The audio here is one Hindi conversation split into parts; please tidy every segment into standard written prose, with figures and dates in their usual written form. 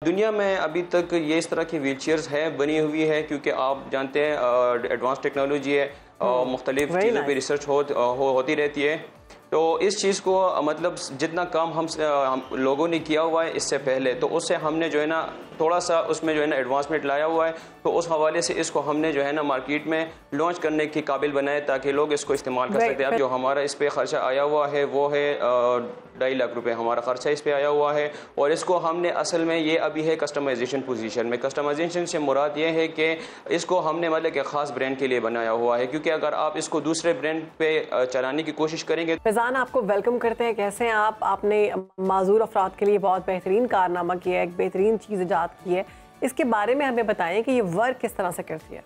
दुनिया में अभी तक ये इस तरह की व्हील चेयर्स है बनी हुई है, क्योंकि आप जानते हैं एडवांस टेक्नोलॉजी है, मुख्तलिफ चीज़ों पे रिसर्च होती रहती है। तो इस चीज़ को मतलब जितना काम हम लोगों ने किया हुआ है इससे पहले, तो उससे हमने जो है ना थोड़ा सा उसमें जो है ना एडवांसमेंट लाया हुआ है। तो उस हवाले से इसको हमने जो है ना मार्केट में लॉन्च करने के काबिल बनाए ताकि लोग इसको इस्तेमाल कर सकते हैं। अब जो हमारा इस पर खर्चा आया हुआ है वो है 2.5 लाख रुपए हमारा खर्चा इस पे आया हुआ है। और इसको हमने असल में ये अभी है कस्टमाइजेशन पोजीशन में। कस्टमाइजेशन से मुराद ये है कि इसको हमने मतलब कि ख़ास ब्रांड के लिए बनाया हुआ है, क्योंकि अगर आप इसको दूसरे ब्रांड पे चलाने की कोशिश करेंगे। फैज़ान, आपको वेलकम करते हैं। कैसे हैं आप? आपने माजूर अफराद के लिए बहुत बेहतरीन कारनामा किया है, एक बेहतरीन चीज़ ईजाद की है। इसके बारे में हमें बताएं कि ये वर्क किस तरह से करती है।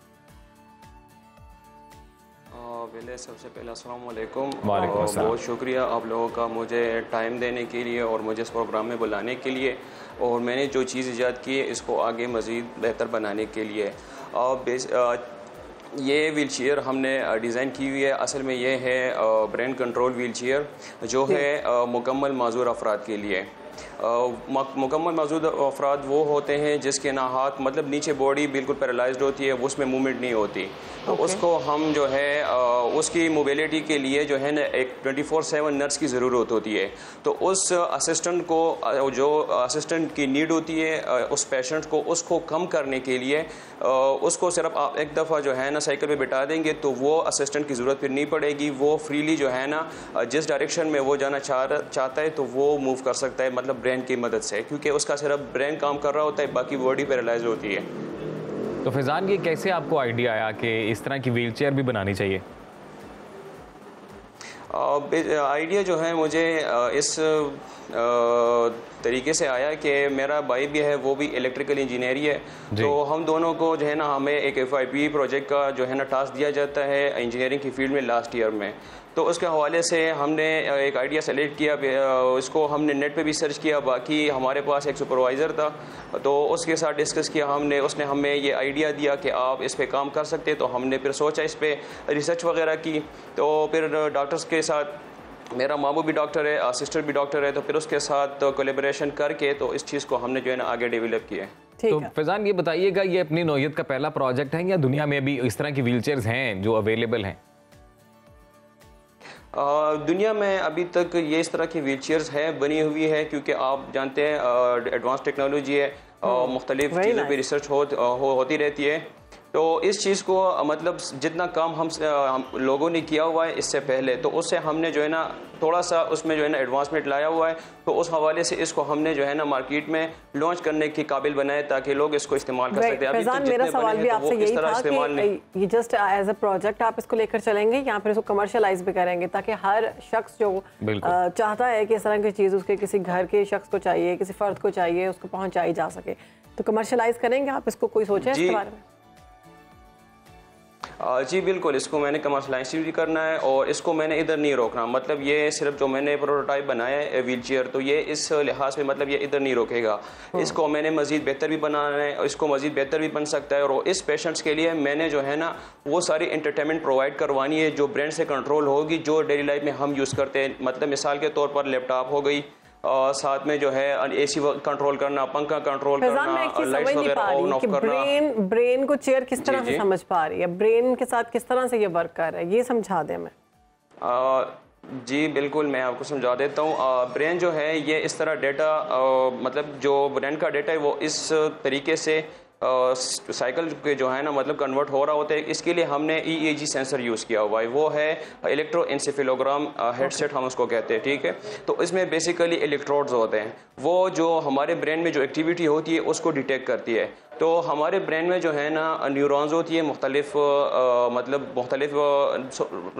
पहले सबसे पहले अस्सलाम वालेकुम। बहुत शुक्रिया आप लोगों का मुझे टाइम देने के लिए और मुझे इस प्रोग्राम में बुलाने के लिए, और मैंने जो चीज़ ईजाद की है इसको आगे मज़ीद बेहतर बनाने के लिए। ये व्हील चेयर हमने डिज़ाइन की हुई है। असल में ये है ब्रेन कंट्रोल व्हील चेयर जो है मुकम्मल माजूर अफराद के लिए। मुकम्मल माजूर अफराद वो होते हैं जिसके ना हाथ मतलब नीचे बॉडी बिल्कुल पैरालाइज्ड होती है, उसमें मूवमेंट नहीं होती। तो उसको हम जो है उसकी मोबिलिटी के लिए जो है ना एक 24/7 नर्स की ज़रूरत होती है। तो उस असिस्टेंट को जो असिस्टेंट की नीड होती है उस पेशेंट को उसको कम करने के लिए उसको सिर्फ आप एक दफ़ा जो है ना साइकिल पे बिठा देंगे तो वो असिस्टेंट की ज़रूरत फिर नहीं पड़ेगी। वो फ्रीली जो है ना जिस डायरेक्शन में वो जाना चाहता है तो वो मूव कर सकता है, मतलब ब्रेन की मदद से, क्योंकि उसका सिर्फ ब्रेन काम कर रहा होता है, बाकी बॉडी पैरालाइज होती है। तो फैज़ान, ये कैसे आपको आइडिया आया कि इस तरह की व्हील चेयर भी बनानी चाहिए? आइडिया जो है मुझे इस तरीके से आया कि मेरा भाई भी है, वो भी इलेक्ट्रिकल इंजीनियर ही है। तो हम दोनों को जो है ना हमें एक FIP प्रोजेक्ट का जो है ना टास्क दिया जाता है इंजीनियरिंग की फील्ड में लास्ट ईयर में। तो उसके हवाले से हमने एक आइडिया सेलेक्ट किया, उसको हमने नेट पे भी सर्च किया। बाकी हमारे पास एक सुपरवाइज़र था तो उसके साथ डिस्कस किया हमने, उसने हमें ये आइडिया दिया कि आप इस पे काम कर सकते। तो हमने फिर सोचा, इस पे रिसर्च वगैरह की। तो फिर डॉक्टर्स के साथ, मेरा मामू भी डॉक्टर है, सिस्टर भी डॉक्टर है, तो फिर उसके साथ कोलैबोरेशन करके तो इस चीज़ को हमने जो है ना आगे डेवलप किया है। तो फैज़ान, ये बताइएगा, ये अपनी नौइयत का पहला प्रोजेक्ट है या दुनिया में भी इस तरह की व्हील चेयर्स हैं जो अवेलेबल हैं? दुनिया में अभी तक ये इस तरह की व्हील चेयर्स है बनी हुई है, क्योंकि आप जानते हैं एडवांस टेक्नोलॉजी है, मुख्तलिफ चीज़ों पे रिसर्च होती रहती है। तो इस चीज़ को मतलब जितना काम हम लोगों ने किया हुआ है इससे पहले, तो उससे हमने जो है ना थोड़ा सा उसमें जो है ना एडवांसमेंट लाया हुआ है। तो उस हवाले से इसको हमने जो है ना मार्केट में लॉन्च करने के काबिल बनाए ताकि लोग इसको इस्तेमाल कर सकते हैं। अभी मेरा सवाल भी आपसे यही था कि ये जस्ट एज अ प्रोजेक्ट आप इसको लेकर चलेंगे या फिर इसको कमर्शलाइज भी करेंगे, ताकि हर शख्स जो चाहता है कि इस तरह की चीज़ उसके किसी घर के शख्स को चाहिए, किसी फ़र्द को चाहिए, उसको पहुँचाई जा सके। तो कमर्शलाइज करेंगे आप इसको? कोई सोचा है इसके बारे में? जी बिल्कुल, इसको मैंने कमर्शलाइज भी करना है और इसको मैंने इधर नहीं रोकना। मतलब ये सिर्फ जो मैंने प्रोटोटाइप बनाया है व्हील चेयर, तो ये इस लिहाज में मतलब ये इधर नहीं रोकेगा। इसको मैंने मज़ीद बेहतर भी बनाना है, इसको मज़ीद बेहतर भी बन सकता है। और इस पेशेंट्स के लिए मैंने जो है ना वो सारी एंटरटेनमेंट प्रोवाइड करवानी है जो ब्रेन से कंट्रोल होगी, जो डेली लाइफ में हम यूज़ करते हैं। मतलब मिसाल के तौर पर लैपटॉप हो गई, साथ में जो है AC कंट्रोल करना, पंखा कंट्रोल करना, लाइट्स वगैरह ऑन ऑफ करना। ब्रेन को चेयर किस तरह से समझ पा रही है, ब्रेन के साथ किस तरह से ये वर्क कर रहा है, ये समझा दें हमें। जी बिल्कुल, मैं आपको समझा देता हूँ। ब्रेन जो है ये इस तरह डेटा मतलब जो ब्रेन का डेटा है वो इस तरीके से साइकिल के जो है ना मतलब कन्वर्ट हो रहा होता है। इसके लिए हमने EEG सेंसर यूज़ किया हुआ है, वो है इलेक्ट्रोएन्सेफेलोग्राम हेडसेट हम उसको कहते हैं, ठीक है। तो इसमें बेसिकली इलेक्ट्रोड्स होते हैं, वो जो हमारे ब्रेन में जो एक्टिविटी होती है उसको डिटेक्ट करती है। तो हमारे ब्रेन में जो है ना न्यूरॉन्स होती है मुख्तलिफ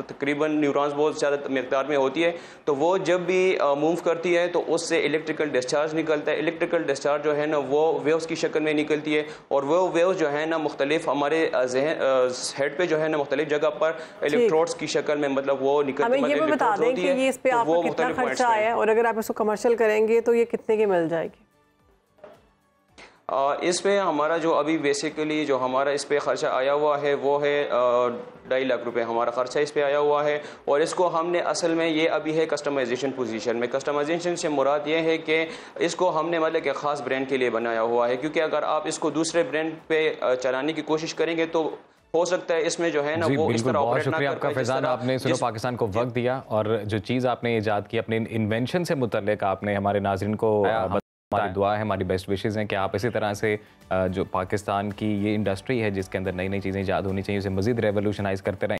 तकरीबन न्यूरॉन्स बहुत ज़्यादा मकदार में होती है। तो वो जब भी मूव करती है तो उससे इलेक्ट्रिकल डिस्चार्ज निकलता है। इलेक्ट्रिकल डिस्चार्ज जो है ना वो वेव्स की शक्ल में निकलती है, और वो वेव्स जो है ना मुख्तलिफ हमारे हेड पे जो है ना मुख्तलिफ जगह पर इलेक्ट्रोड्स की शक्ल में मतलब वो निकलती है। हमें ये भी बता दें कि ये इस पे आपको कितना खर्चा आया, और अगर आप इसको कमर्शियल करेंगे तो ये कितने की मिल जाएगी? इस पे हमारा जो अभी बेसिकली जो हमारा इस पे ख़र्चा आया हुआ है वो है 2.5 लाख रुपए हमारा ख़र्चा इस पे आया हुआ है। और इसको हमने असल में ये अभी है कस्टमाइजेशन पोजीशन में। कस्टमाइजेशन से मुराद ये है कि इसको हमने मतलब कि ख़ास ब्रांड के लिए बनाया हुआ है, क्योंकि अगर आप इसको दूसरे ब्रांड पे चलाने की कोशिश करेंगे तो हो सकता है इसमें जो है ना वो इस तरह बहुत शुक्रिया आपका फैजान, आपने सुनो पाकिस्तान को वक्त दिया और जो चीज़ आपने ईजाद की अपने इन्वेंशन से मुतल्लिक आपने हमारे नाज़रीन को हमारी दुआ है, हमारी बेस्ट विशेज़ हैं कि आप इसी तरह से जो पाकिस्तान की ये इंडस्ट्री है जिसके अंदर नई नई चीज़ें ईजाद होनी चाहिए उसे मज़ीद रेवोल्यूशनाइज़ करते रहें।